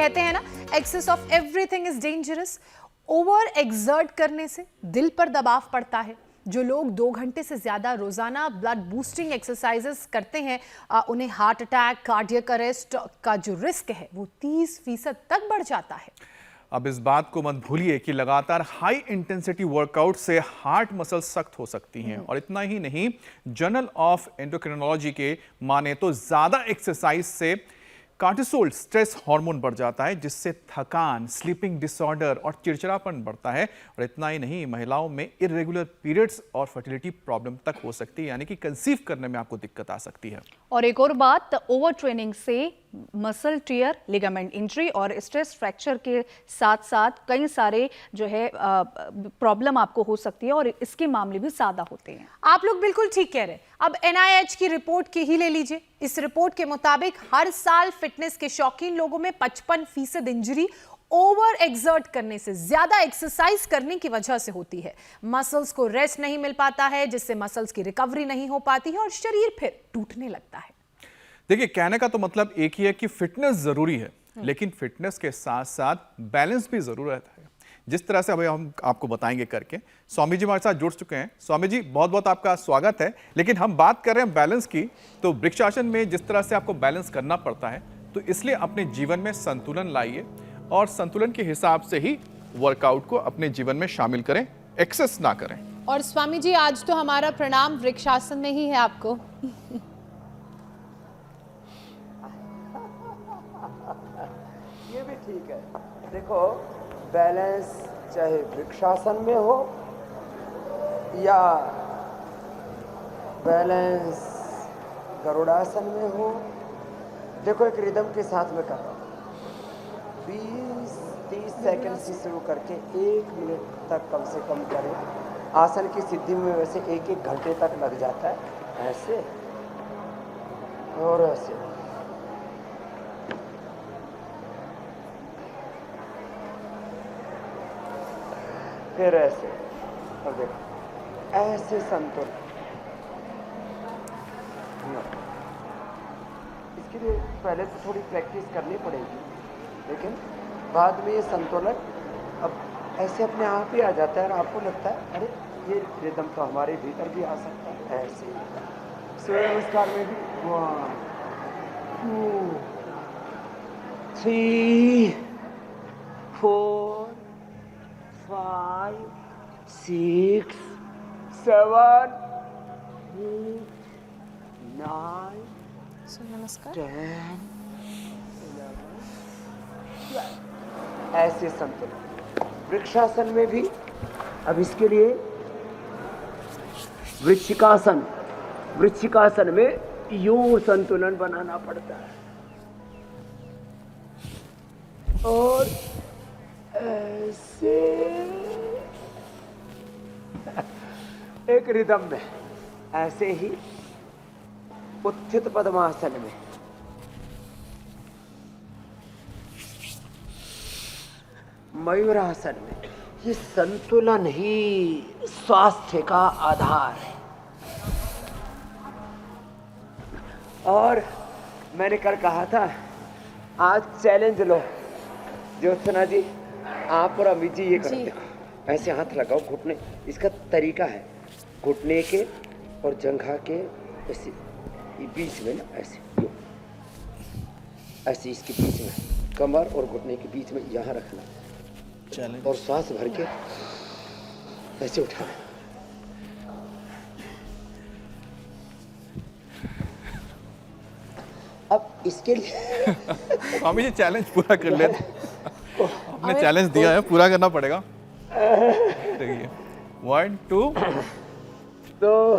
कहते हैं ना, excess of everything is dangerous. Over exert करने से दिल पर दबाव पड़ता है। जो लोग 2 घंटे से ज्यादा रोजाना ब्लड बूस्टिंग एक्सरसाइजेस करते हैं, उन्हें हार्ट अटैक, कार्डियक अरेस्ट का जो रिस्क है वो 30% तक बढ़ जाता है। अब इस बात को मत भूलिए कि लगातार हाई इंटेंसिटी वर्कआउट से हार्ट मसल सख्त हो सकती हैं। और इतना ही नहीं, जर्नल ऑफ एंडोक्रिनोलॉजी के माने तो ज्यादा एक्सरसाइज से कार्टिसोल स्ट्रेस हार्मोन बढ़ जाता है, जिससे थकान, स्लीपिंग डिसऑर्डर और चिड़चिड़ापन बढ़ता है। और इतना ही नहीं, महिलाओं में इरेगुलर पीरियड्स और फर्टिलिटी प्रॉब्लम तक हो सकती है, यानी कि कंसीव करने में आपको दिक्कत आ सकती है। और एक और बात, ओवर ट्रेनिंग से मसल टियर, लिगामेंट इंजरी और स्ट्रेस फ्रैक्चर के साथ साथ कई सारे जो है प्रॉब्लम आपको हो सकती है, और इसके मामले भी ज्यादा होते हैं। आप लोग बिल्कुल ठीक कह रहे हैं। अब NIH की रिपोर्ट की ही ले लीजिए। इस रिपोर्ट के मुताबिक हर साल फिटनेस के शौकीन लोगों में 55% इंजरी ओवर एक्सर्ट करने से, ज्यादा एक्सरसाइज करने की वजह से होती है। मसल्स को रेस्ट नहीं मिल पाता है, जिससे मसल्स की रिकवरी नहीं हो पाती है और शरीर फिर टूटने लगता है। देखिए, कहने का तो मतलब एक ही है कि फिटनेस जरूरी है, लेकिन फिटनेस के साथ साथ बैलेंस भी जरूरत है। जिस तरह से अभी हम आपको बताएंगे करके। स्वामी जी हमारे साथ जुड़ चुके हैं। स्वामी जी, बहुत बहुत आपका स्वागत है। लेकिन हम बात कर रहे हैं बैलेंस की, तो वृक्षासन में जिस तरह से आपको बैलेंस करना पड़ता है, तो इसलिए अपने जीवन में संतुलन लाइए और संतुलन के हिसाब से ही वर्कआउट को अपने जीवन में शामिल करें, एक्सेस ना करें। और स्वामी जी, आज तो हमारा प्रणाम वृक्षासन में ही है आपको। ये भी ठीक है। देखो, बैलेंस चाहे वृक्षासन में हो या बैलेंस गरुड़ासन में हो, देखो एक रिदम के साथ में कर रहा हूँ। 20-30 सेकंड से शुरू करके 1 मिनट तक कम से कम करें। आसन की सिद्धि में वैसे 1-1 घंटे तक लग जाता है, ऐसे और ऐसे। फिर ऐसे, और देखो ऐसे संतुलन। इसके लिए पहले तो थोड़ी प्रैक्टिस करनी पड़ेगी, लेकिन बाद में ये संतुलन अब ऐसे अपने आप ही आ जाता है और आपको लगता है अरे ये रिदम तो हमारे भीतर भी आ सकता है। ऐसे सूर्य नमस्कार में भी 1 2 3 4 5 6 7 8 9 नमस्कार। 10 11 ऐसे संतुलन। वृक्षासन में भी अब इसके लिए वृश्चिकासन में यूं संतुलन बनाना पड़ता है और ऐसे एक रिदम में, ऐसे ही उत्थित पद्मासन में मयूरासन में। ये संतुलन ही स्वास्थ्य का आधार है। और मैंने कल कहा था आज चैलेंज लो। ज्योत्सना जी, आप और अमित जी ये करो, देखो ऐसे हाथ लगाओ घुटने। इसका तरीका है घुटने के और जंघा के ऐसे बीच में ना, ऐसे ऐसे इसके बीच में, कमर और घुटने के बीच में यहाँ रखना और सांस भर के ऐसे उठाना। अब इसके लिए स्वामी जी चैलेंज पूरा कर लेते। आपने चैलेंज दिया है, पूरा करना पड़ेगा। देखिए 1 2 तो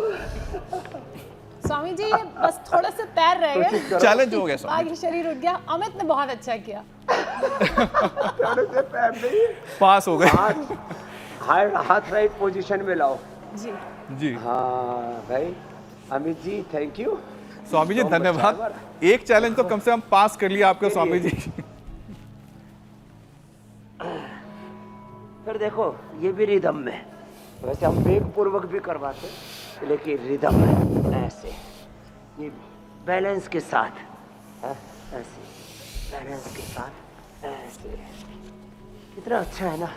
स्वामी जी, ये बस थोड़ा सा पैर रह गया, चैलेंज हो गया स्वामी। बाकी शरीर उठ गया। अमित ने बहुत अच्छा किया। थोड़े से पैर नहीं, पास हो गए। हाथ राइट पोजीशन में लाओ। जी जी हाँ भाई, अमित जी थैंक यू। स्वामी जी धन्यवाद। एक चैलेंज तो कम से कम पास कर लिया आपके स्वामी जी। फिर देखो ये भी रिदम में, वैसे हम वेग पूर्वक भी करवाते, लेकिन रिदम में ऐसे, ये बैलेंस के साथ, ऐसे बैलेंस के साथ ऐसे कितना अच्छा है ना,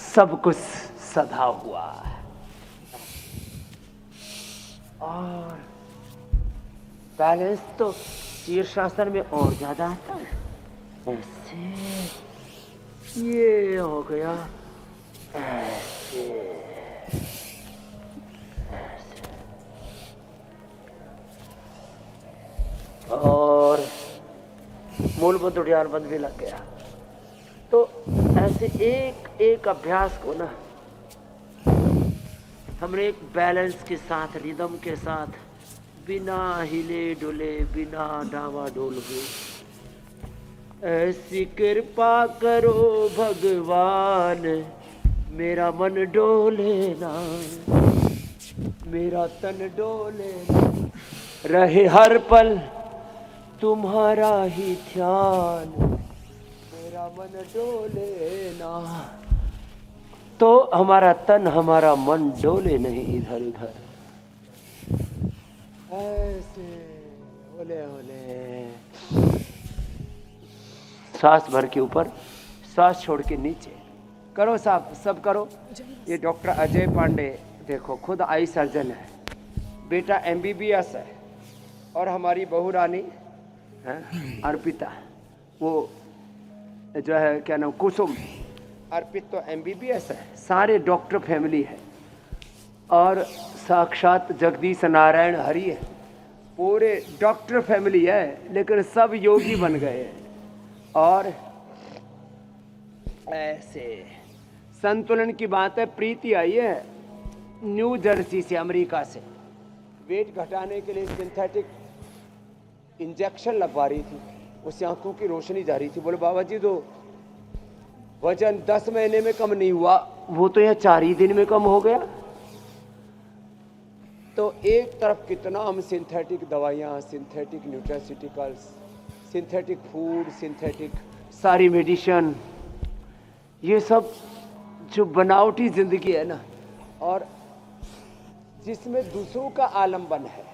सब कुछ सधा हुआ है। और बैलेंस तो शीर्षासन में और ज्यादा आता है। ऐसे ये हो गया, ऐसे और मूलभूत उड़ियार बंद भी लग गया। तो ऐसे एक एक अभ्यास को ना हमने एक बैलेंस के साथ, रिदम के साथ, बिना हिले डुले, बिना डावाडोल हुए, ऐसी कृपा करो भगवान, मेरा मन डोले ना, मेरा तन डोले ना, रहे हर पल तुम्हारा ही ध्यान, मेरा मन डोले ना। तो हमारा तन, हमारा मन डोले नहीं इधर उधर। ऐसे ओले ओले, सांस भर के ऊपर, सांस छोड़ के नीचे। करो साहब, सब करो। ये डॉक्टर अजय पांडे देखो, खुद आई सर्जन है, बेटा MBBS है, और हमारी बहू रानी अर्पिता, वो जो है क्या नाम, कुसुम। अर्पित तो MBBS है, सारे डॉक्टर फैमिली है, और साक्षात जगदीश नारायण हरि है, पूरे डॉक्टर फैमिली है, लेकिन सब योगी बन गए। और ऐसे संतुलन की बात है। प्रीति आई है न्यू जर्सी से, अमेरिका से, वेट घटाने के लिए सिंथेटिक इंजेक्शन लगवा रही थी, उससे आंखों की रोशनी जा रही थी। बोले बाबा जी तो वजन 10 महीने में कम नहीं हुआ, वो तो यहाँ 4 ही दिन में कम हो गया। तो एक तरफ कितना हम सिंथेटिक दवाइयाँ, synthetic nutraceuticals, synthetic food, synthetic सारी मेडिसिन, ये सब जो बनावटी जिंदगी है ना, और जिसमें दूसरों का आलम्बन है,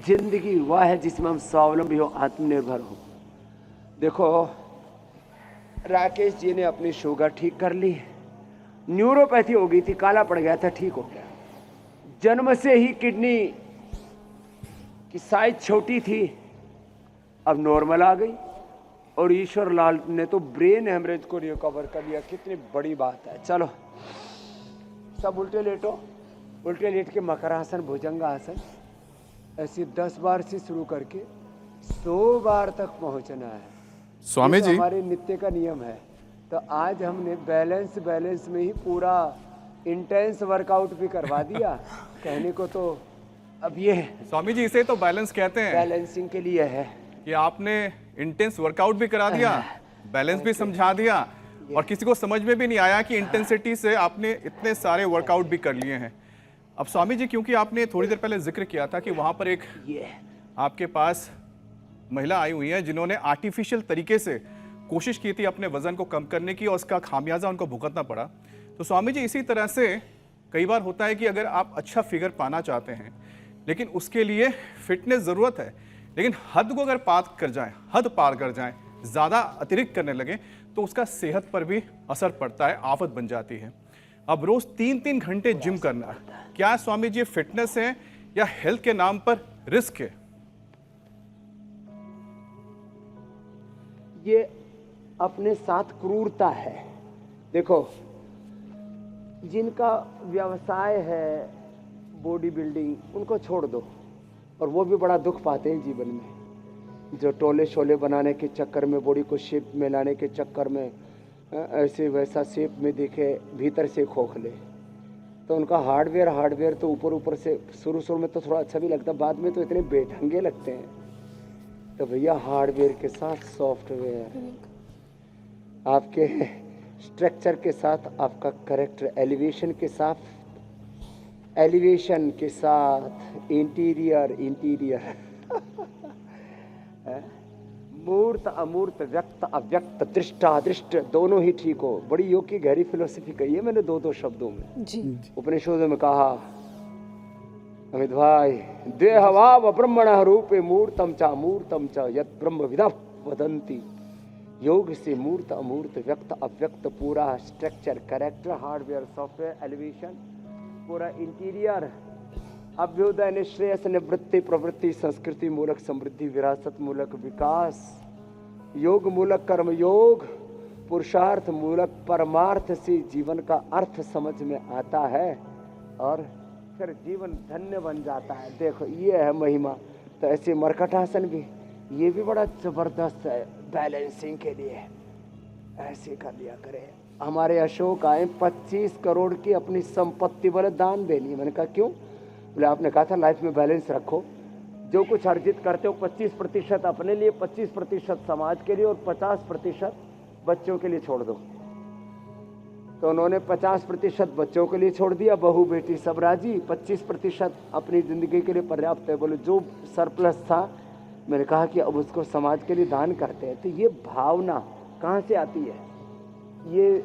जिंदगी वह है जिसमें हम स्वावलंबी हो, आत्मनिर्भर हो। देखो राकेश जी ने अपनी शुगर ठीक कर ली, न्यूरोपैथी हो गई थी, काला पड़ गया था, ठीक हो गया। जन्म से ही किडनी की साइज छोटी थी, अब नॉर्मल आ गई, और ईश्वर लाल ने तो ब्रेन हेमरेज को रिकवर कर लिया। कितनी बड़ी बात है। चलो सब उल्टे लेटो, उल्टे लेट के मकरासन, भुजंगासन, ऐसे 10 बार से शुरू करके 100 बार तक पहुंचना है। स्वामी जी, हमारे नित्य का नियम है। तो आज हमने बैलेंस में ही पूरा इंटेंस वर्कआउट भी करवा दिया। कहने को तो अब ये स्वामी जी इसे तो बैलेंस कहते हैं, बैलेंसिंग के लिए है कि आपने इंटेंस वर्कआउट भी करा दिया, बैलेंस भी समझा दिया, और किसी को समझ में भी नहीं आया कि इंटेंसिटी से आपने इतने सारे वर्कआउट भी कर लिए हैं। अब स्वामी जी, क्योंकि आपने थोड़ी देर पहले जिक्र किया था कि वहां पर एक आपके पास महिला आई हुई है जिन्होंने आर्टिफिशियल तरीके से कोशिश की थी अपने वजन को कम करने की, और उसका खामियाजा उनको भुगतना पड़ा। तो स्वामी जी, इसी तरह से कई बार होता है कि अगर आप अच्छा फिगर पाना चाहते हैं, लेकिन उसके लिए फिटनेस ज़रूरत है, लेकिन हद को अगर हद पार कर जाएं, ज़्यादा अतिरिक्त करने लगे, तो उसका सेहत पर भी असर पड़ता है, आफत बन जाती है। अब रोज़ 3-3 घंटे जिम करना, क्या स्वामी जी फिटनेस है या हेल्थ के नाम पर रिस्क है? ये अपने साथ क्रूरता है। देखो, जिनका व्यवसाय है बॉडी बिल्डिंग, उनको छोड़ दो, और वो भी बड़ा दुख पाते हैं जीवन में। जो टोले शोले बनाने के चक्कर में, बॉडी को शेप में लाने के चक्कर में, ऐसे वैसा शेप में दिखे, भीतर से खोखले, तो उनका हार्डवेयर तो ऊपर से शुरू में तो थोड़ा अच्छा भी लगता, बाद में तो इतने बेढंगे लगते हैं। तो भैया हार्डवेयर के साथ सॉफ्टवेयर, आपके स्ट्रक्चर के साथ आपका करेक्टर, एलिवेशन के साथ इंटीरियर मूर्त अमूर्त, व्यक्त अव्यक्त, दृष्टा अदृष्ट, दोनों ही ठीक हो। बड़ी योग की गहरी फिलोसफी कही है मैंने 2-2 शब्दों में। जी। उपनिषदों में कहा अमित भाई, देहभाव ब्रह्मण रूपे मूर्तम च यत ब्रह्म विदा वदंती, योग से मूर्त अमूर्त व्यक्त अव्यक्त पूरा structure character hardware software elevation पूरा इंटीरियर अभ्युदय निश्रेयस निवृत्ति प्रवृत्ति संस्कृति मूलक समृद्धि विरासत मूलक विकास योग मूलक कर्म योग पुरुषार्थ मूलक परमार्थ से जीवन का अर्थ समझ में आता है और फिर जीवन धन्य बन जाता है। देखो ये है महिमा। तो ऐसे मरकटासन भी ये भी बड़ा जबरदस्त है बैलेंसिंग के लिए। ऐसे कर लिया करें। हमारे अशोक आए 25 करोड़ की अपनी संपत्ति बोले दान देनी। मैंने कहा क्यों? बोले आपने कहा था लाइफ में बैलेंस रखो, जो कुछ अर्जित करते हो 25% अपने लिए, 25% समाज के लिए और 50% बच्चों के लिए छोड़ दो। तो उन्होंने 50% बच्चों के लिए छोड़ दिया, बहू बेटी सब राजी, 25% अपनी जिंदगी के लिए पर्याप्त है। बोले जो सरप्लस था मैंने कहा कि अब उसको समाज के लिए दान करते हैं। तो ये भावना कहाँ से आती है? ये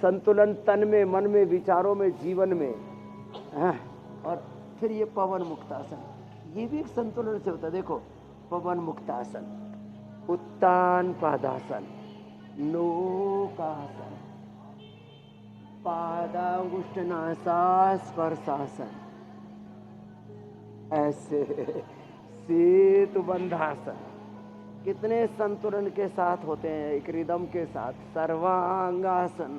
संतुलन तन में, मन में, विचारों में, जीवन में है। और फिर ये पवन मुक्तासन, ये भी एक संतुलन से होता है। देखो पवन मुक्तासन, उत्तान पादासन, नौकासन, पादांगुष्ठ नासास्पर्शासन, ऐसे सेतु बंधासन। कितने संतुलन के साथ होते हैं, एक रिदम के साथ। सर्वांगासन,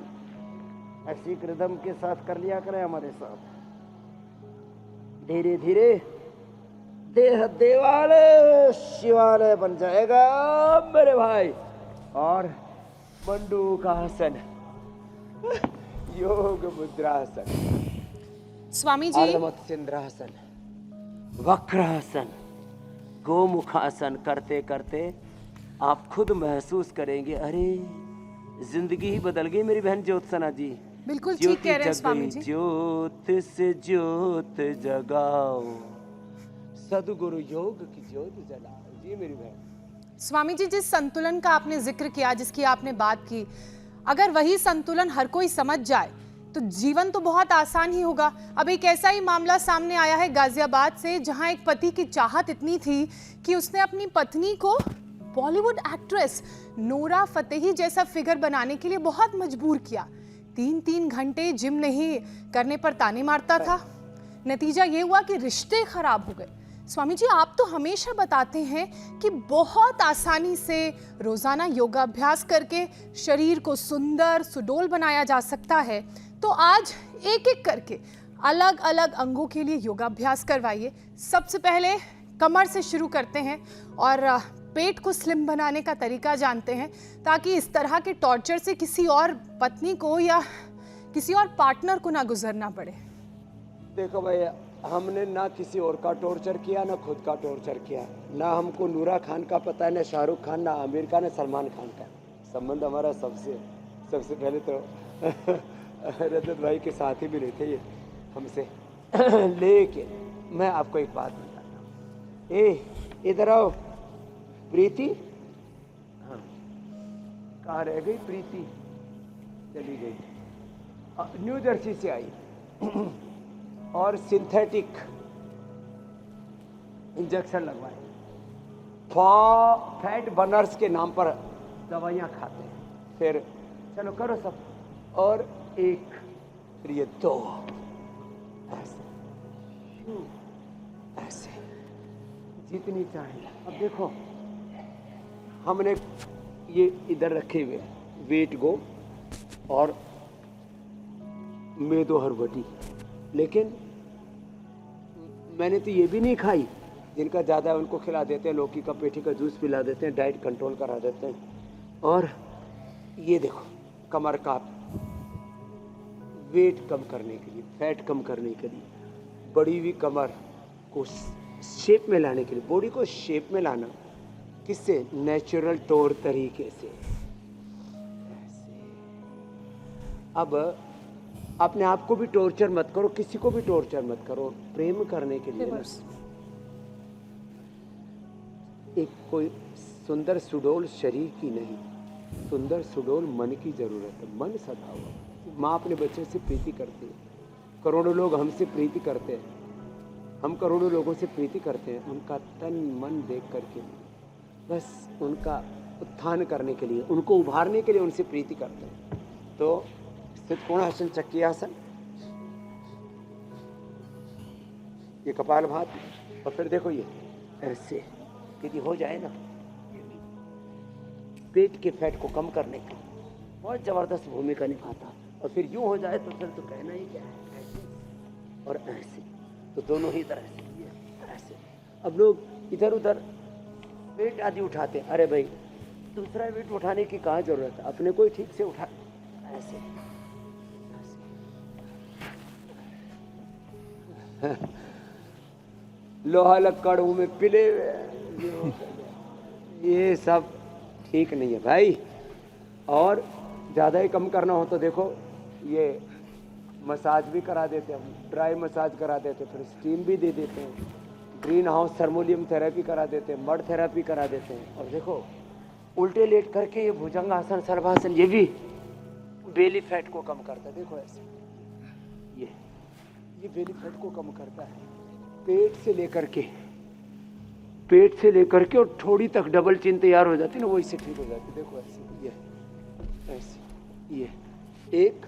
ऐसी एक रिदम के साथ कर लिया करें हमारे साथ। धीरे धीरे देह देवालय शिवालय बन जाएगा मेरे भाई। और मंडूकासन, योग मुद्रासन, स्वामी जी अर्धमत्स्येंद्रासन, वक्रासन, गोमुखासन करते करते आप खुद महसूस करेंगे अरे जिंदगी ही बदल गई मेरी बहन ज्योत्सना जी। बिल्कुल ठीक कह रहे हैं स्वामी जी। ज्योत से ज्योत जगाओ, सदगुरु योग की ज्योत जलाओ। जी मेरी बहन। स्वामी जी, जिस संतुलन का आपने जिक्र किया, जिसकी आपने बात की, अगर वही संतुलन हर कोई समझ जाए तो जीवन तो बहुत आसान ही होगा। अब एक ऐसा ही मामला सामने आया है गाजियाबाद से, जहां एक पति की चाहत इतनी थी कि उसने अपनी पत्नी को बॉलीवुड एक्ट्रेस नोरा फतेही जैसा फिगर बनाने के लिए बहुत मजबूर किया। 3-3 घंटे जिम नहीं करने पर ताने मारता था। नतीजा ये हुआ कि रिश्ते खराब हो गए। स्वामी जी, आप तो हमेशा बताते हैं कि बहुत आसानी से रोजाना योगाभ्यास करके शरीर को सुंदर सुडौल बनाया जा सकता है। तो आज एक एक करके अलग अलग अंगों के लिए योगाभ्यास करवाइए। सबसे पहले कमर से शुरू करते हैं और पेट को स्लिम बनाने का तरीका जानते हैं, ताकि इस तरह के टॉर्चर से किसी और पत्नी को या किसी और पार्टनर को ना गुजरना पड़े। देखो भाई, हमने ना किसी और का टॉर्चर किया, ना खुद का टॉर्चर किया। ना हमको नूरा खान का पता है, ना शाहरुख खान, ना आमिर खान, ना सलमान खान का। संबंध हमारा सबसे पहले तो रजत भाई के साथ ही मिले थे ये हमसे। लेकिन मैं आपको एक बात बताता हूँ। इधर आओ प्रीति। हाँ, कहाँ रह गई प्रीति? चली गई, न्यू जर्सी से आई और सिंथेटिक इंजेक्शन लगवाए, फैट बर्नर्स के नाम पर दवाइयाँ खाते हैं। फिर चलो करो सब, और एक, फिर ये 2, ऐसे जितनी चाहिए। अब देखो हमने ये इधर रखे हुए वेट गो और मेदो हरबटी, लेकिन मैंने तो ये भी नहीं खाई। जिनका ज़्यादा है उनको खिला देते हैं, लौकी का पेठी का जूस पिला देते हैं, डाइट कंट्रोल करा देते हैं। और ये देखो कमर का वेट कम करने के लिए, फैट कम करने के लिए, बड़ी हुई कमर को शेप में लाने के लिए, बॉडी को शेप में लाना किससे? नेचुरल तौर तरीके से। अब अपने आप को भी टॉर्चर मत करो, किसी को भी टॉर्चर मत करो। प्रेम करने के लिए एक कोई सुंदर सुडौल शरीर की नहीं, सुंदर सुडौल मन की जरूरत है। मन सदा हुआ। माँ अपने बच्चे से प्रीति करती है, करोड़ों लोग हमसे प्रीति करते हैं, हम करोड़ों लोगों से प्रीति करते हैं। उनका तन मन देख करके बस उनका उत्थान करने के लिए, उनको उभारने के लिए उनसे प्रीति करते हैं। तो स्थित कोणासन चक्की आसन, ये कपालभाति, और फिर देखो ये ऐसे यदि हो जाए ना, पेट के फैट को कम करने की बहुत जबरदस्त भूमिका निभाता। और फिर यूं हो जाए तो फिर तो कहना ही क्या है, ऐसे और ऐसे, तो दोनों ही तरह से, ये ऐसे। अब लोग इधर उधर वेट आदि उठाते हैं, अरे भाई दूसरा वेट उठाने की कहाँ जरूरत है, अपने को ही ठीक से उठा, ऐसे, ऐसे। लोहा लक्कड़ मुंह में पिले हुए हैं, ये सब ठीक नहीं है भाई। और ज़्यादा ही कम करना हो तो देखो ये मसाज भी करा देते हैं हम, ड्राई मसाज करा देते हैं, फिर स्टीम भी दे देते हैं, ग्रीन हाउस थर्मोलियम थेरेपी करा देते हैं, मड थेरेपी करा देते हैं। और देखो उल्टे लेट करके ये भुजंगासन, सर्वासन, ये भी बेली फैट को कम करता है। देखो ऐसे ये बेली फैट को कम करता है, पेट से लेकर के और थोड़ी तक डबल चिन तैयार हो जाती है ना, वो इससे ठीक हो जाती है। देखो ऐसे, ये ऐसे, ये एक,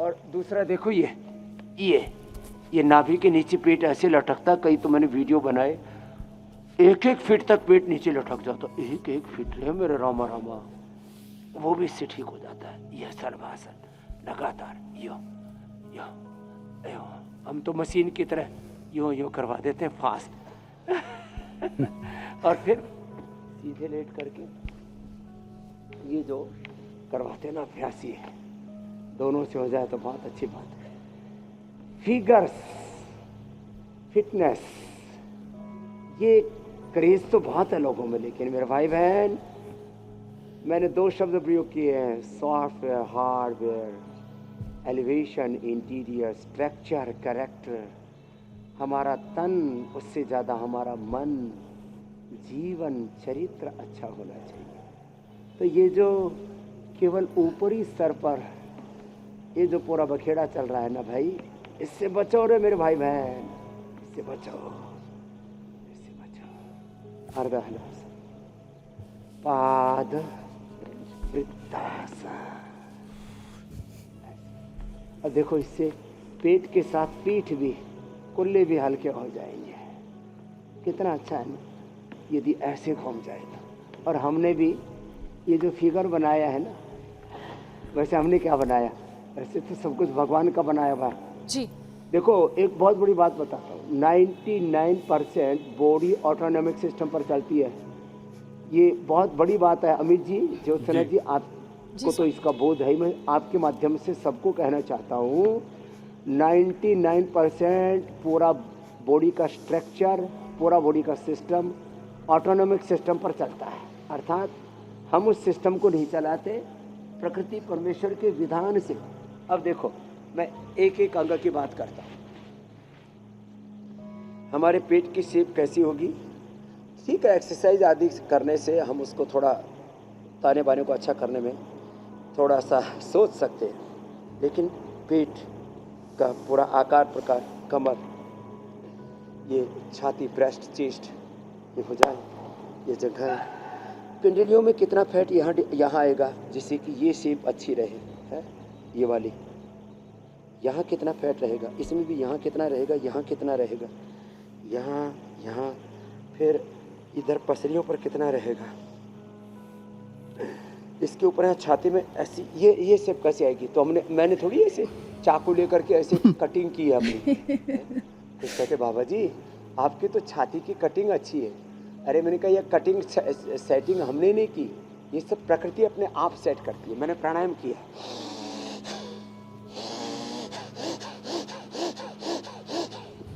और दूसरा देखो ये नाभि के नीचे पेट ऐसे लटकता, कई तो मैंने वीडियो बनाए, 1-1 फीट तक पेट नीचे लटक जाता, 1-1 फीट रहे मेरे रामा रामा, वो भी इससे ठीक हो जाता है। यह सर्वासन लगातार यो यो यो, हम तो मशीन की तरह यो करवा देते हैं फास्ट। और फिर सीधे लेट करके ये जो करवाते हैं ना अभ्यास, ये दोनों से हो जाए तो बहुत अच्छी बात है। फिगर्स, फिटनेस, ये क्रेज तो बहुत है लोगों में, लेकिन मेरे भाई बहन मैंने 2 शब्द प्रयोग किए हैं, software, hardware, elevation, interior, structure, character. हमारा तन, उससे ज़्यादा हमारा मन, जीवन, चरित्र अच्छा होना चाहिए। तो ये जो केवल ऊपरी स्तर पर ये जो पूरा बखेड़ा चल रहा है ना भाई, इससे बचो रे मेरे भाई बहन, इससे बचो, इससे बचो। अर्धहलासन, पाद वृत्तासन। अब देखो इससे पेट के साथ पीठ भी, कुल्ले भी हल्के हो जाएंगे। कितना अच्छा है ना यदि ऐसे घूम जाए तो। और हमने भी ये जो फिगर बनाया है ना, वैसे हमने क्या बनाया, वैसे तो सब कुछ भगवान का बनाया हुआ है जी। देखो एक बहुत बड़ी बात बताता हूँ, 99% बॉडी ऑटोनॉमिक सिस्टम पर चलती है। ये बहुत बड़ी बात है अमित जी, ज्योत्सना जी, आपको तो इसका बोध है। मैं आपके माध्यम से सबको कहना चाहता हूँ 99% पूरा बॉडी का स्ट्रक्चर, पूरा बॉडी का सिस्टम ऑटोनॉमिक सिस्टम पर चलता है। अर्थात हम उस सिस्टम को नहीं चलाते, प्रकृति परमेश्वर के विधान से। अब देखो मैं एक एक अंग की बात करता हूँ। हमारे पेट की शेप कैसी होगी, ठीक है, एक्सरसाइज आदि करने से हम उसको थोड़ा ताने बाने को अच्छा करने में थोड़ा सा सोच सकते हैं, लेकिन पेट का पूरा आकार प्रकार, कमर, ये छाती, ब्रेस्ट, चेस्ट, ये भुजाएं, ये जगह, पिंडलियों में कितना फैट यहाँ आएगा जिससे कि ये शेप अच्छी रहे, है ये वाली, यहाँ कितना फैट रहेगा, इसमें भी यहाँ कितना रहेगा, यहाँ कितना रहेगा, यहाँ, फिर इधर पसलियों पर कितना रहेगा, इसके ऊपर यहाँ छाती में ऐसी ये शेप कैसे आएगी। तो मैंने थोड़ी ऐसे चाकू लेकर के ऐसे कटिंग की है अपनी। तो कहते बाबा जी आपकी तो छाती की कटिंग अच्छी है। अरे मैंने कहा यह कटिंग सेटिंग हमने नहीं की, ये सब प्रकृति अपने आप सेट करती है। मैंने प्राणायाम किया,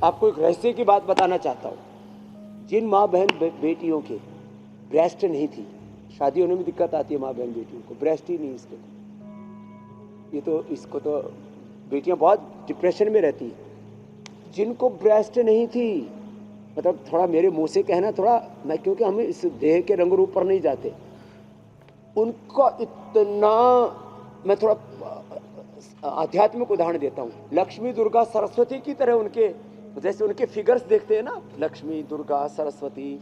आपको एक रहस्य की बात बताना चाहता हूँ। जिन माँ बहन बेटियों के ब्रेस्ट नहीं थी, शादी होने में दिक्कत आती है माँ बहन बेटियों को, ब्रेस्ट ही नहीं इसको, ये तो इसको तो बेटियां बहुत डिप्रेशन में रहती है। जिनको ब्रेस्ट नहीं थी, मतलब थोड़ा मेरे मुंह से कहना थोड़ा मैं, क्योंकि हम इस देह के रंग रूप पर नहीं जाते, उनका इतना, मैं थोड़ा आध्यात्मिक उदाहरण देता हूँ। लक्ष्मी दुर्गा सरस्वती की तरह उनके, जैसे उनके फिगर्स देखते हैं ना, लक्ष्मी दुर्गा सरस्वती,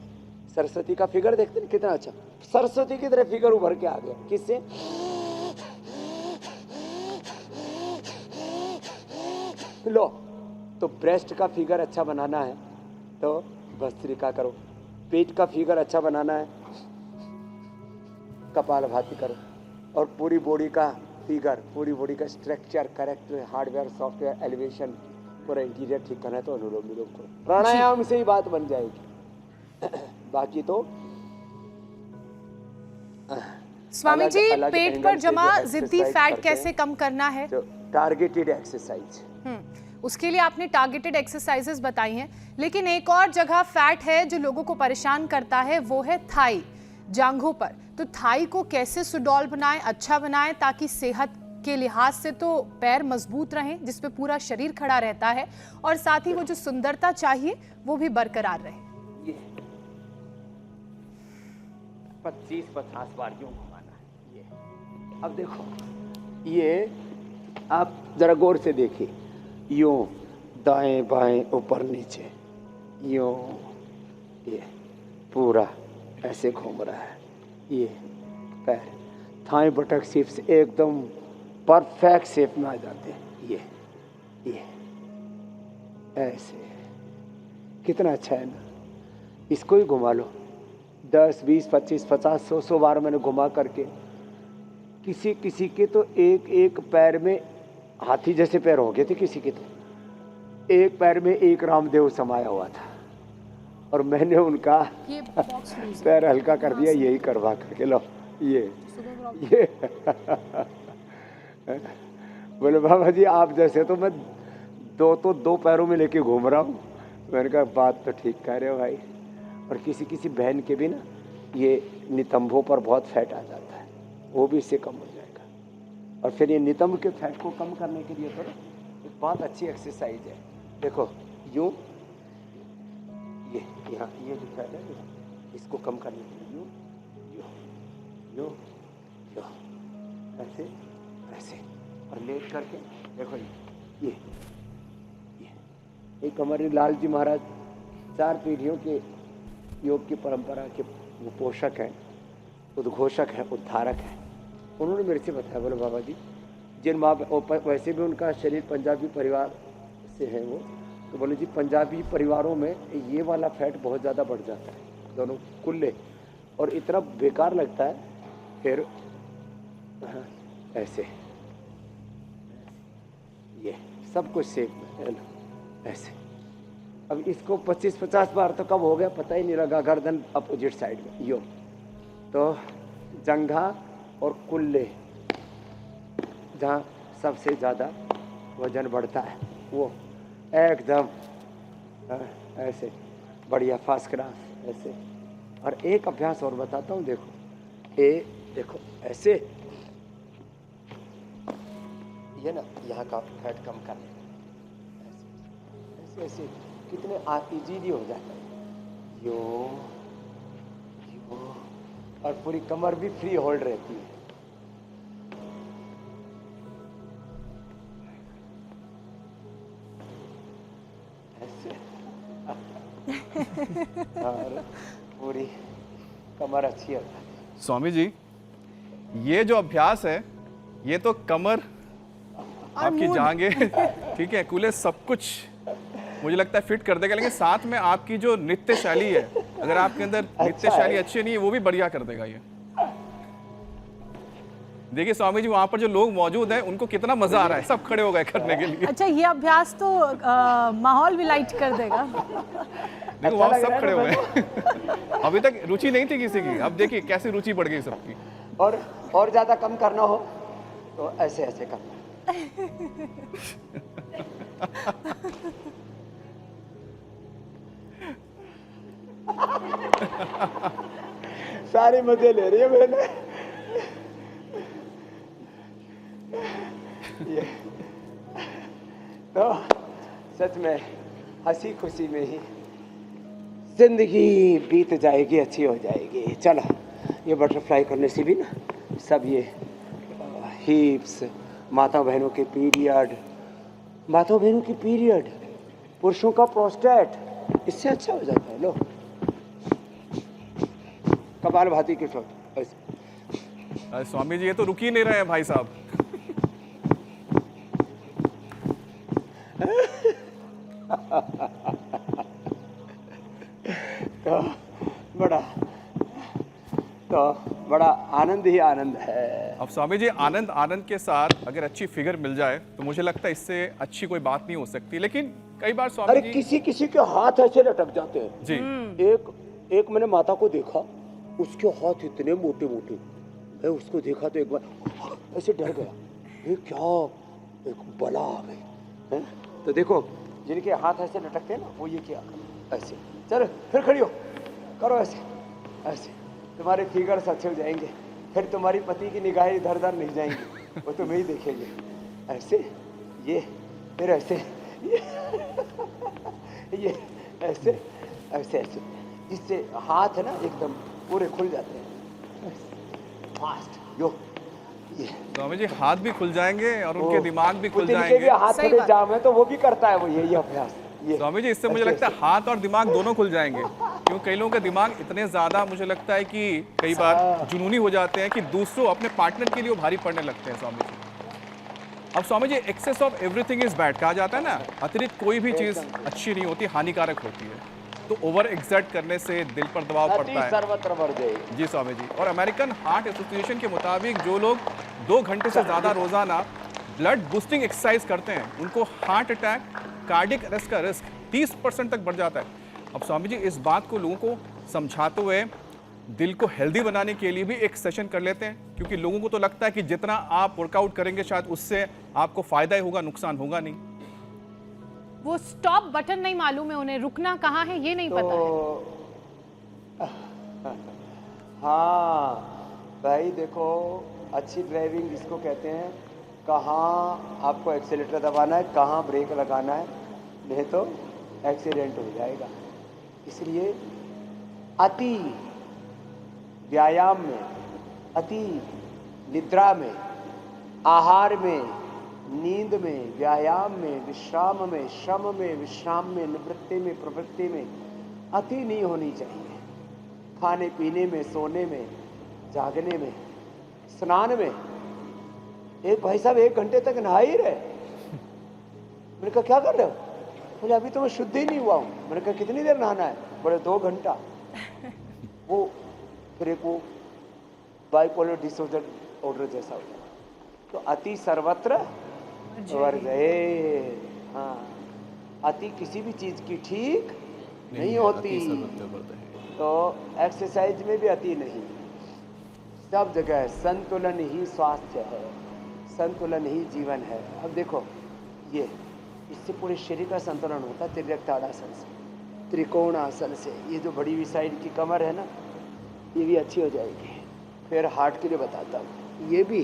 सरस्वती का फिगर देखते हैं कितना अच्छा, सरस्वती की तरह फिगर उभर के आ गया। किससे? लो, तो ब्रेस्ट का फिगर अच्छा बनाना है तो भस्त्रिका करो, पेट का फिगर अच्छा बनाना है कपालभाति करो, और पूरी बॉडी का फिगर, पूरी बॉडी का structure correct, hardware software elevation, पूरा इंटीरियर ठीक करना है तो अनुलोम विलोम करो। प्राणायाम से ही बात बन जाएगी। बाकी तो स्वामी जी, अलग पेट एंगल पर से जमा जो जिद्दी exercise फैट करते कैसे हैं, कम करना है? जो टारगेटेड एक्सरसाइज। उसके लिए आपने टारगेटेड एक्सरसाइजेस बताई हैं, लेकिन एक और जगह फैट है जो लोगों को परेशान करता है, वो है थाई, जांघों पर। तो थाई को कैसे सुडौल बनाएं, अच्छा बनाएं, ताकि सेहत के लिहाज से तो पैर मजबूत रहें, जिसपे पूरा शरीर खड़ा रहता है, और साथ ही वो जो सुंदरता चाहिए वो भी बरकरार रहे। ये 25-50 बार यूं घुमाना है। ये अब देखो, ये आप जरा गौर से देखिए, यूं दाएं बाएं ऊपर नीचे, यूं, ये पूरा ऐसे घूम रहा है। ये पैर थाई बटक शेप से एकदम परफेक्ट शेप में आ जाते हैं। ये ऐसे कितना अच्छा है ना। इसको ही घुमा लो 10, 20, 25, 50, 100 बार मैंने घुमा करके। किसी किसी के तो एक एक पैर में हाथी जैसे पैर हो गए थे, किसी के तो एक पैर में एक रामदेव समाया हुआ था, और मैंने उनका पैर हल्का कर दिया, यही करवा करके। लो ये बोले बाबा जी आप जैसे तो मैं दो पैरों में लेके घूम रहा हूँ। मैंने कहा बात तो ठीक कह रहे हो भाई। और किसी किसी बहन के भी ना ये नितंबों पर बहुत फैट आ जाता है, वो भी इससे कम हो जाएगा। और फिर ये नितंब के फैट को कम करने के लिए तो एक बहुत अच्छी एक्सरसाइज है। देखो यूँ, ये यहाँ ये जो फैट है इसको कम करने के लिए यूँ ऐसे ऐसे, और लेट करके देखो ये हमारे लाल जी महाराज 4 पीढ़ियों के योग की परंपरा के वो पोषक हैं, उद्घोषक हैं, उद्धारक हैं। उन्होंने मेरे से बताया, बोले बाबा जी जिन माँ, वैसे भी उनका शरीर पंजाबी परिवार से है वो, तो बोले जी पंजाबी परिवारों में ये वाला फैट बहुत ज़्यादा बढ़ जाता है, दोनों कुल्ले, और इतना बेकार लगता है। फिर ऐसे ये सब कुछ सेफ है ना, ऐसे। अब इसको 25-50 बार तो कब हो गया पता ही नहीं लगा। गर्दन अपोजिट साइड में यो, तो जंघा और कुल्ले जहाँ सबसे ज़्यादा वजन बढ़ता है वो एकदम ऐसे बढ़िया फर्स्ट क्लास ऐसे। और एक अभ्यास और बताता हूँ, देखो देखो ऐसे, ये ना यहाँ का फैट कम करने ऐसे ऐसे कितने इजीली हो जाता है। यो और पूरी कमर भी फ्री होल्ड रहती है। ऐसे और पूरी कमर अच्छी होती है। स्वामी जी, ये जो अभ्यास है ये तो कमर, आपकी जांघें, ठीक है, कूल्हे, सब कुछ मुझे लगता है फिट कर देगा, लेकिन साथ में आपकी जो नृत्य शैली है, अगर आपके अंदर नृत्य शैली अच्छी नहीं है, वो भी बढ़िया कर देगा ये। देखिए स्वामी जी, वहां पर जो लोग मौजूद हैं उनको कितना मजा आ रहा है, सब खड़े हो गए करने के लिए। अच्छा, ये अभ्यास तो माहौल भी लाइट कर देगा। देखो वहां सब खड़े हुए हैं। अभी तक रुचि नहीं थी किसी की, अब देखिए कैसे रुचि बढ़ गई सबकी। और ज्यादा कम करना हो तो ऐसे ऐसे करना। सारे मजे ले रही है मैंने। ये तो सच में हंसी खुशी में ही जिंदगी बीत जाएगी, अच्छी हो जाएगी। चलो, ये बटरफ्लाई करने से भी ना सब ये हिप्स, माता बहनों के पीरियड, पुरुषों का प्रोस्टेट, इससे अच्छा हो जाता है। लो कपाल भाती की शॉट ऐसे। अरे स्वामी जी ये तो रुक ही नहीं रहे हैं भाई साहब। तो बड़ा तो बड़ा आनंद ही आनंद है। अब स्वामी जी आनंद आनंद के साथ अगर अच्छी फिगर मिल जाए तो मुझे लगता है इससे अच्छी कोई बात नहीं हो सकती, लेकिन कई बार स्वामी अरे जी किसी किसी के हाथ ऐसे लटक जाते हैं। जी एक मैंने माता को देखा, उसके हाथ इतने मोटे मोटे, मैं उसको देखा तो एक बार ऐसे डर गया, ये क्या एक बला आ गई है। तो देखो जिनके हाथ ऐसे लटकते हैं ना, वो ये किया ऐसे। चलो फिर खड़ी हो, करो ऐसे ऐसे, तुम्हारे फिगर्स अच्छे हो जाएंगे, फिर तुम्हारी पति की निगाहें इधर उधर नहीं जाएंगी, वो तुम्हें ही देखेंगे। ऐसे ये, फिर ऐसे ये ऐसे ऐसे ऐसे, जिससे हाथ है ना एकदम पूरे खुल जाते हैं फास्ट। यो ये स्वामी जी हाथ भी खुल जाएंगे और उनके दिमाग भी खुल जिनके भी जाएंगे। हाथ सही थोड़े बात। जाम है तो वो भी करता है वो यही अभ्यास। ये स्वामी जी इससे मुझे ऐसे, लगता है हाथ और दिमाग दोनों खुल जाएंगे, क्यों कई लोगों के दिमाग इतने ज्यादा मुझे लगता है कि कई बार जुनूनी हो जाते हैं कि दूसरों अपने पार्टनर के लिए वो भारी पड़ने लगते हैं स्वामी जी। अब Swami ji excess of everything is bad कहा जाता है ना, अतिरिक्त कोई भी चीज अच्छी नहीं होती, हानिकारक होती है। तो ओवर एक्सर्ट करने से दिल पर दबाव अति पड़ता है। सर्वत्र मर जाएगी। जी स्वामी जी। और अमेरिकन हार्ट एसोसिएशन के मुताबिक जो लोग 2 घंटे से ज़्यादा रोजाना ब्लड बूस्टिंग एक्सरसाइज करते हैं उनको हार्ट अटैक, कार्डियक अरेस्ट का रिस्क 30% तक बढ़ जाता है। अब स्वामी जी इस बात को लोगों को समझाते हुए दिल को हेल्दी बनाने के लिए भी एक सेशन कर लेते हैं, क्योंकि लोगों को तो लगता है कि जितना आप वर्कआउट करेंगे शायद उससे आपको फायदा ही होगा, नुकसान होगा नहीं। वो स्टॉप बटन नहीं मालूम है उन्हें, रुकना कहाँ है ये नहीं पता है। हाँ भाई देखो, अच्छी ड्राइविंग इसको कहते हैं, कहाँ आपको एक्सीलेटर दबाना है, कहाँ ब्रेक लगाना है, नहीं तो एक्सीडेंट हो जाएगा। इसलिए अति व्यायाम में, अति निद्रा में, आहार में, नींद में, व्यायाम में, विश्राम में, श्रम में, विश्राम में, निवृत्ति में, प्रवृत्ति में अति नहीं होनी चाहिए। खाने पीने में, सोने में, जागने में, स्नान में। एक भाई साहब 1 घंटे तक नहा ही रहे। मैंने कहा क्या कर रहे हो? बोले अभी तो मैं शुद्ध ही नहीं हुआ हूँ। मैंने कहा कितनी देर नहाना है? बोले 2 घंटा। वो फिर एक वो बाइपोलर डिसऑर्डर जैसा हो गया। तो अति सर्वत्र वर्जये। हाँ, अति किसी भी चीज की ठीक नहीं होती। तो एक्सरसाइज में भी अति नहीं, सब जगह संतुलन ही स्वास्थ्य है, संतुलन ही जीवन है। अब देखो ये, इससे पूरे शरीर का संतुलन होता है तिर्यकताड़ासन से, त्रिकोणासन से। ये जो बड़ी हुई साइड की कमर है ना, ये भी अच्छी हो जाएगी। फिर हार्ट के लिए बताता हूँ, ये भी,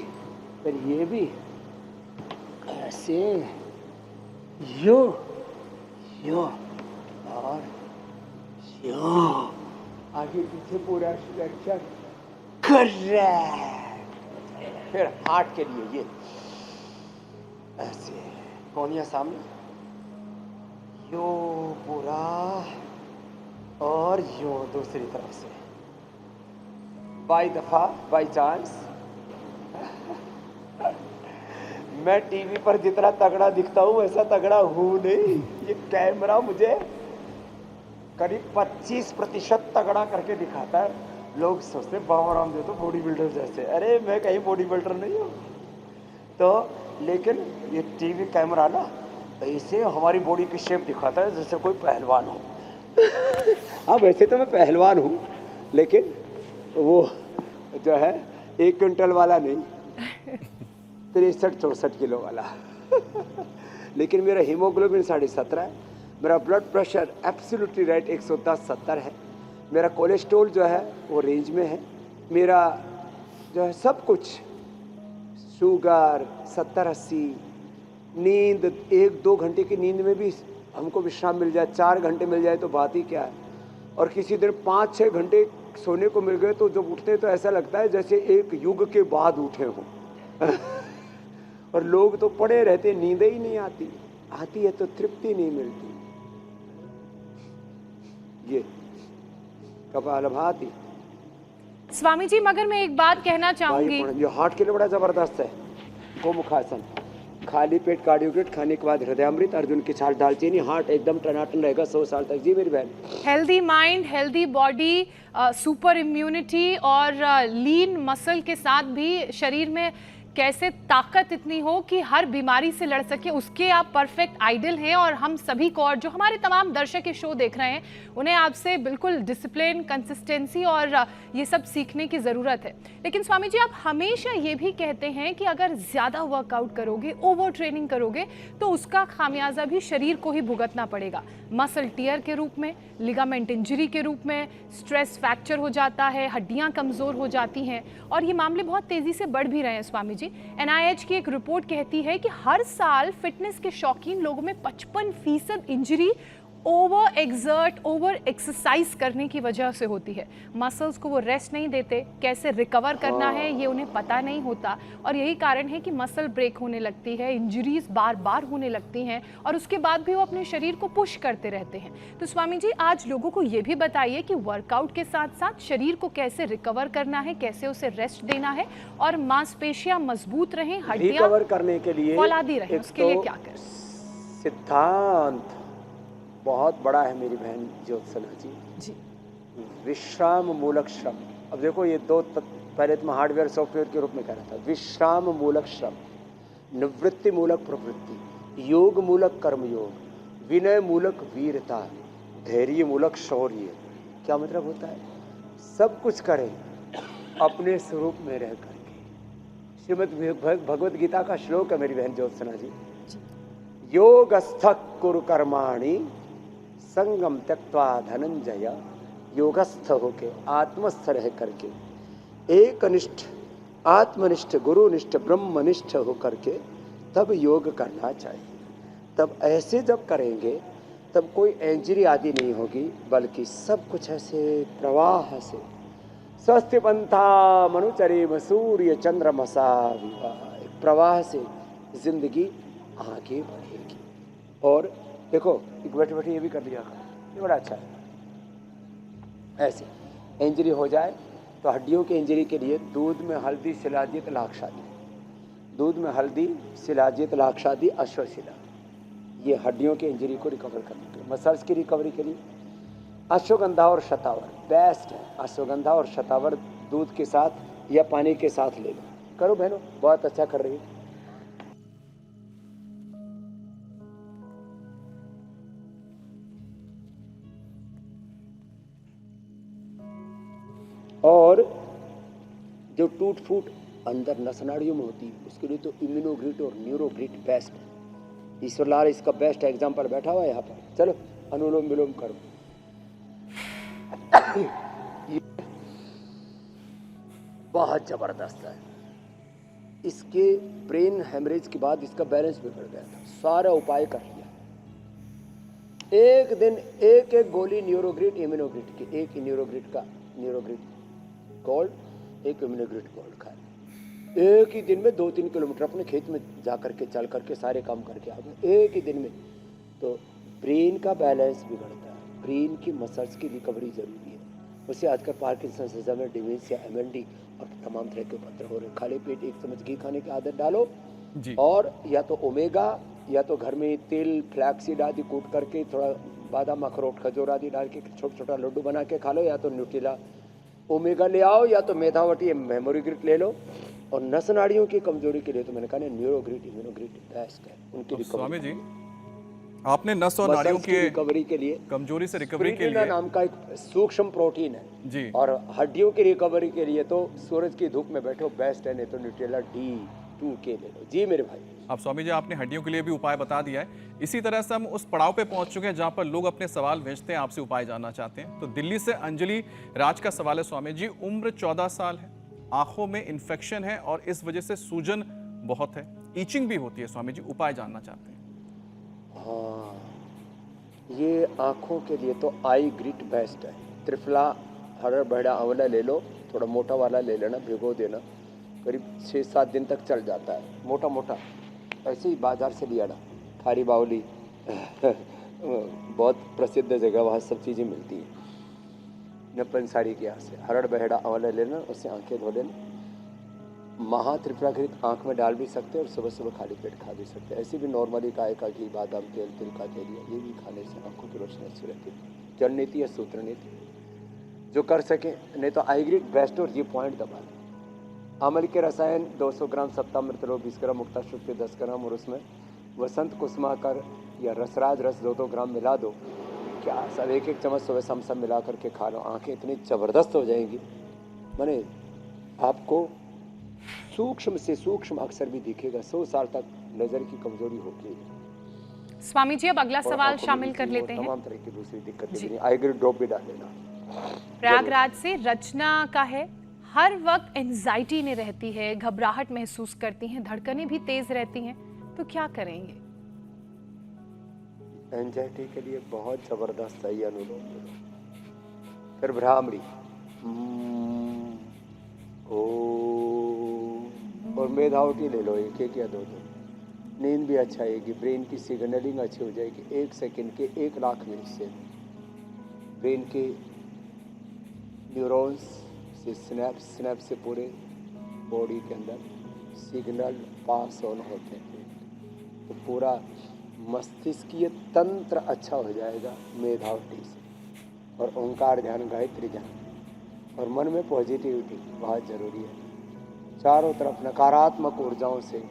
फिर ये भी ऐसे, यो यो और यो, आगे पीछे पूरा स्ट्रक्चर करेक्ट। फिर हार्ट के लिए ये ऐसे, कोनिया सामने, यो पूरा, और यो दूसरी तरफ से। बाई दफा, बाई चांस मैं टीवी पर जितना तगड़ा दिखता हूँ वैसा तगड़ा हूँ नहीं। ये कैमरा मुझे करीब 25% तगड़ा करके दिखाता है। लोग सोचते बाबा रामदेव तो बॉडी बिल्डर जैसे, अरे मैं कहीं बॉडी बिल्डर नहीं हूँ। तो लेकिन ये टीवी कैमरा ना ऐसे हमारी बॉडी की शेप दिखाता है जैसे कोई पहलवान हो। हाँ वैसे तो मैं पहलवान हूँ, लेकिन वो जो है 1 क्विंटल वाला नहीं, 63-64 किलो वाला। लेकिन मेरा हीमोग्लोबिन 17.5 है, मेरा ब्लड प्रेशर एब्सोल्युटली राइट 110-70 है, मेरा कोलेस्ट्रॉल जो है वो रेंज में है, मेरा जो है सब कुछ, शुगर 70-80, नींद 1-2 घंटे की नींद में भी हमको विश्राम मिल जाए, 4 घंटे मिल जाए तो बात ही क्या है। और किसी दिन 5-6 घंटे सोने को मिल गए तो जब उठते हैं तो ऐसा लगता है जैसे एक युग के बाद उठे हों। और लोग तो पड़े रहते, नींद ही नहीं आती, आती है तो तृप्ति नहीं मिलती। ये कपालभाति स्वामी जी मगर मैं एक बात कहना चाहूंगी, ये हार्ट के लिए बड़ा जबरदस्त है। गोमुखासन, खाली पेट कार्डियोग्रेट खाने के बाद हृदयामृत, अर्जुन की छाल, दालचीनी, हार्ट एकदम टनाटन रहेगा 100 साल तक। जी मेरी बहन। Healthy mind, healthy body, super immunity और लीन मसल के साथ भी शरीर में कैसे ताकत इतनी हो कि हर बीमारी से लड़ सके, उसके आप परफेक्ट आइडल हैं। और हम सभी को, और जो हमारे तमाम दर्शक ये शो देख रहे हैं, उन्हें आपसे बिल्कुल डिसिप्लिन, कंसिस्टेंसी और ये सब सीखने की ज़रूरत है। लेकिन स्वामी जी, आप हमेशा ये भी कहते हैं कि अगर ज़्यादा वर्कआउट करोगे, ओवर ट्रेनिंग करोगे, तो उसका खामियाजा भी शरीर को ही भुगतना पड़ेगा। मसल टियर के रूप में, लिगामेंट इंजरी के रूप में, स्ट्रेस फ्रैक्चर हो जाता है, हड्डियां कमज़ोर हो जाती हैं, और ये मामले बहुत तेज़ी से बढ़ भी रहे हैं स्वामी जी। NIH की एक रिपोर्ट कहती है कि हर साल फिटनेस के शौकीन लोगों में 55% injury over exert, over exercise करने की वजह से होती है। मसल्स को वो रेस्ट नहीं देते, कैसे रिकवर करना है ये उन्हें पता नहीं होता, और यही कारण है कि मसल ब्रेक होने लगती है, इंजरीज बार बार होने लगती हैं, और उसके बाद भी वो अपने शरीर को पुश करते रहते हैं। तो स्वामी जी, आज लोगों को ये भी बताइए कि वर्कआउट के साथ साथ शरीर को कैसे रिकवर करना है, कैसे उसे रेस्ट देना है, और मांसपेशियां मजबूत रहें, हड्डियां रिकवर करने के लिए फौलादी रहें, उसके लिए क्या करें? सिद्धांत बहुत बड़ा है मेरी बहन ज्योत्सना जी। विश्राम मूलक श्रम। अब देखो ये पहले तो मैं हार्डवेयर सॉफ्टवेयर के रूप में कह रहा था। विश्राम मूलक श्रम, निवृत्ति मूलक प्रवृत्ति, योग मूलक कर्मयोग, विनय मूलक वीरता, धैर्य मूलक शौर्य। क्या मतलब होता है? सब कुछ करें अपने स्वरूप में रह करके। श्रीमद् भगवद गीता का श्लोक है मेरी बहन ज्योत्सना जी। योगस्थ कुरु कर्माणि संगम त्यक्त्वा धनंजय। योगस्थ होके, आत्मस्थ रह करके, एकनिष्ठ, आत्मनिष्ठ, गुरुनिष्ठ, ब्रह्मनिष्ठ होकर के तब योग करना चाहिए। तब ऐसे जब करेंगे तब कोई इंजरी आदि नहीं होगी, बल्कि सब कुछ ऐसे प्रवाह से स्वस्थ पंथा मनुचरेम सूर्य चंद्रमसा विवाह, एक प्रवाह से जिंदगी आगे बढ़ेगी। और देखो, एक बैठे बैठे ये भी कर लिया करो, ये बड़ा अच्छा है। ऐसे इंजरी हो जाए तो हड्डियों की इंजरी के लिए दूध में हल्दी, शिलाजीत, लाक्षादी, दूध में हल्दी, शिलाजीत, लाक्षादी, अश्वशिला, ये हड्डियों की इंजरी को रिकवर करने के लिए। मसल्स की रिकवरी के लिए अश्वगंधा और शतावर बेस्ट है। अश्वगंधा और शतावर दूध के साथ या पानी के साथ ले लो, करो बहनों, बहुत अच्छा कर रही है। और जो टूट फूट अंदर नसनाड़ियों में होती है, उसके लिए तो इम्यूनोग्रिट और न्यूरोग्रिट बेस्ट है। ईश्वरलाल इसका बेस्ट एग्जाम्पल बैठा हुआ है यहाँ पर। चलो अनुलोम विलोम करो। बहुत जबरदस्त है। इसके ब्रेन हेमरेज के बाद इसका बैलेंस बिगड़ गया था, सारा उपाय कर लिया। एक दिन एक एक गोली न्यूरोग्रिट इम्यूनोग्रिट की, एक न्यूरोग्रिट का न्यूरोग्रिट गोल्ड, एक इम्यूनोग्रिट गोल्ड खाए। एक ही दिन में 2-3 किलोमीटर अपने खेत में जा करके चल करके सारे काम करके आ गए एक ही दिन में। तो ब्रेन का बैलेंस बिगड़ता है, ब्रेन की मसल्स की रिकवरी जरूरी है। उसे आजकल पार्किंसन, अल्जाइमर, डिमेंशिया, MND और तमाम तरह के उपद्रव हो रहे। खाली पेट 1 चम्मच घी खाने की आदत डालो जी। और या तो ओमेगा या तो घर में तिल, फ्लैक्सीड आदि कूट करके, थोड़ा बादाम, अखरोट, खजूर आदि डाल के छोटा छोटा लड्डू बना के खा लो, या तो न्यूट्रिला ओमेगा ले आओ, या तो मेधावटी मेमोरीग्रिट ले लो। और नस नाड़ियों की कमजोरी के लिए तो मैंने कहा ना, न्यूरोग्रिट इम्यूनोग्रिट बेस्ट है उनकी रिकवरी। स्वामी जी, आपने नस और नाड़ियों की रिकवरी के लिए कमजोरी से रिकवरी के स्पिरुलिना लिए नाम का एक सूक्ष्म प्रोटीन है जी, और हड्डियों की रिकवरी के लिए तो सूरज की धूप में बैठो बेस्ट है, नहीं तो न्यूट्रेला D2K ले लो। जी मेरे भाई। अब स्वामी जी आपने हड्डियों के लिए भी उपाय बता दिया है। इसी तरह से हम उस पड़ाव पे पहुंच चुके हैं जहां पर लोग अपने सवाल भेजते हैं, आपसे उपाय जानना चाहते हैं। तो दिल्ली से अंजलि राज का सवाल है, स्वामी जी उम्र 14 साल है, आंखों में इन्फेक्शन है और इस वजह से सूजन बहुत है, ईचिंग भी होती है, स्वामी जी उपाय जानना चाहते हैं। हाँ, ये आँखों के लिए तो आई ग्रिट बेस्ट है। त्रिफला, हरा बड़ा आंवला ले लो, थोड़ा मोटा वाला ले लेना, भिगो देना, करीब 6-7 दिन तक चल जाता है। मोटा मोटा ऐसे ही बाजार से लिया ना, खारी बावली बहुत प्रसिद्ध जगह, वहाँ सब चीज़ें मिलती हैं। न पंसारी के यहाँ से हरड़ बहेड़ा आंवला लेना, उससे आंखें धो लेना। महात्रिपुरा घृत आँख में डाल भी सकते हैं और सुबह सुबह खाली पेट खा भी सकते हैं। ऐसे भी नॉर्मली गाय का घी, बादाम तेल, तिल का तेल, ये भी खाने से आंखों की रोशनी अच्छी रहती है। जल नीति या सूत्र नीति जो कर सके, नहीं तो आईग्रिक बेस्ट और ये पॉइंट दबा दें। अमल के रसायन 200 ग्राम सप्तामृत लो, 20 ग्राम मुक्ता शुक्र 10 ग्राम, और उसमें वसंत कुसुमाकर या रसराज रस 2-2 ग्राम मिला दो। क्या सब 1-1 चम्मच सुबह शाम सब मिला करके खा लो, आंखें इतनी ज़बरदस्त हो जाएंगी, माने आपको सूक्ष्म से सूक्ष्म अक्षर भी दिखेगा। 100 साल तक नज़र की कमजोरी होगी। स्वामी जी अब अगला और सवाल आंखों में शामिल भी कर वो लेते हैं। तमाम तरह की दूसरी दिक्कतें भी नहीं। आईग्रिक ड्रॉप भी डाल लेना। प्रयागराज से रचना का है, हर वक्त एंजाइटी में रहती है, घबराहट महसूस करती हैं, धड़कनें भी तेज रहती हैं, तो क्या करेंगे? एंजाइटी के लिए बहुत जबरदस्त है ये अनुलोम विलोम। फिर भ्रामरी और मेधावटी ले लो, 1-1 या 2-2। नींद भी अच्छा आएगी, ब्रेन की सिग्नलिंग अच्छी हो जाएगी। 1 सेकंड के 1 लाख मिनट से ब्रेन के न्यूरॉन्स से स्नैप से पूरे बॉडी के अंदर सिग्नल पास ऑन होते हैं, तो पूरा मस्तिष्कीय तंत्र अच्छा हो जाएगा मेधावटी से। और ओंकार ध्यान, गायत्री ध्यान, और मन में पॉजिटिविटी बहुत ज़रूरी है। चारों तरफ नकारात्मक ऊर्जाओं से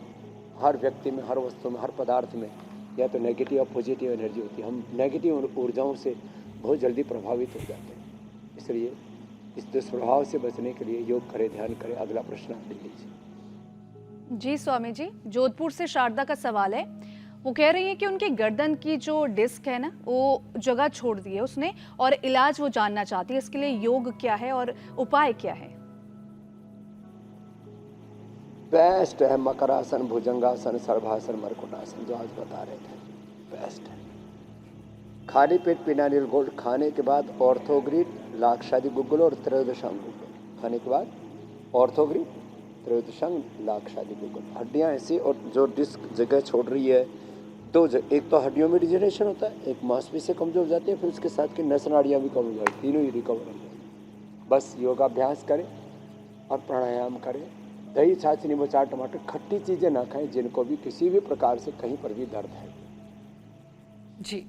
हर व्यक्ति में, हर वस्तु में, हर पदार्थ में या तो नेगेटिव या पॉजिटिव एनर्जी होती है। हम नेगेटिव ऊर्जाओं से बहुत जल्दी प्रभावित हो जाते हैं। इसलिए इस दुष्प्रभाव से बचने के लिए योग करें, ध्यान करें। अगला प्रश्न आप ले लीजिए। जी स्वामी जी, जोधपुर से शारदा का सवाल है। वो कह रही है कि उनके गर्दन की जो डिस्क है ना, वो जगह छोड़ दी है उसने, और इलाज वो जानना चाहती है। इसके लिए योग क्या है और उपाय क्या है? बेस्ट है मकरासन, भुजंगासन, सर्वासन, मरकुटासन, जो आज बता रहे थे, बेस्ट है। खाली पेट पिनानिल गोल्ड खाने के बाद ऑर्थोग्रिड, लाक्षादि गुग्गुल और त्रयोदशांग गुग्गुल खाने के बाद ऑर्थोग्रिड, त्रयोदशांग, लाक्षादि गुग्गुल। हड्डियाँ ऐसी, और जो डिस्क जगह छोड़ रही है, एक तो हड्डियों में डिजनरेशन होता है, एक मांसपेशियाँ कमजोर हो जाती है, फिर उसके साथ की नस नाड़ियाँ भी कम हो जाती, तीनों ही रिकवर हो जाएगी। बस योगाभ्यास करें और प्राणायाम करें। दही, छाछ, नींबू, चार, टमाटर, खट्टी चीज़ें ना खाएं जिनको भी किसी भी प्रकार से कहीं पर भी दर्द है। जी,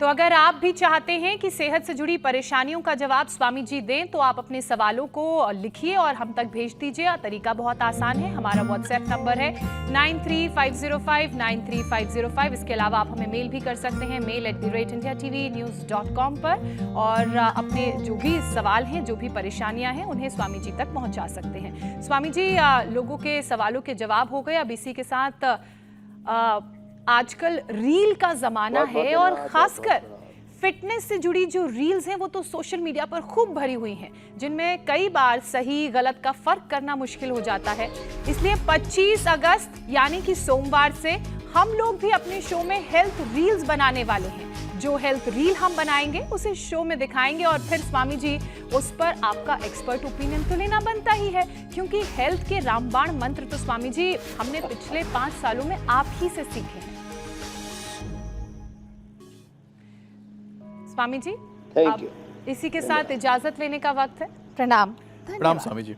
तो अगर आप भी चाहते हैं कि सेहत से जुड़ी परेशानियों का जवाब स्वामी जी दें, तो आप अपने सवालों को लिखिए और हम तक भेज दीजिए। तरीका बहुत आसान है। हमारा व्हाट्सएप नंबर है 9350593505। इसके अलावा आप हमें मेल भी कर सकते हैं, mail@indiatvnews.com पर, और अपने जो भी सवाल हैं, जो भी परेशानियां हैं, उन्हें स्वामी जी तक पहुंचा सकते हैं। स्वामी जी, लोगों के सवालों के जवाब हो गए। अब इसी के साथ आजकल रील का जमाना है, और खासकर फिटनेस से जुड़ी जो रील्स हैं वो तो सोशल मीडिया पर खूब भरी हुई हैं, जिनमें कई बार सही गलत का फर्क करना मुश्किल हो जाता है। इसलिए 25 अगस्त यानी कि सोमवार से हम लोग भी अपने शो में हेल्थ रील्स बनाने वाले हैं। जो हेल्थ रील हम बनाएंगे उसे शो में दिखाएंगे, और फिर स्वामी जी उस पर आपका एक्सपर्ट ओपिनियन तो लेना बनता ही है, क्योंकि हेल्थ के रामबाण मंत्र तो स्वामी जी हमने पिछले 5 सालों में आप ही से सीखे हैं। स्वामी जी, थैंक अब यू। इसी के साथ इजाजत लेने का वक्त है। प्रणाम। प्रणाम स्वामी जी।